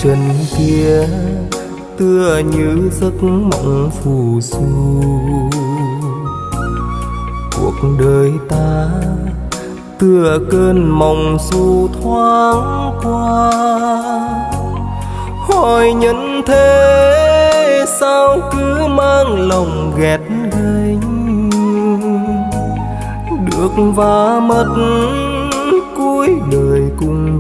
trần kia tựa như giấc mộng phù du. Cuộc đời ta tựa cơn mộng du thoáng qua. Hỏi nhân thế sao cứ mang lòng ghét gánh, được và mất cuối đời cùng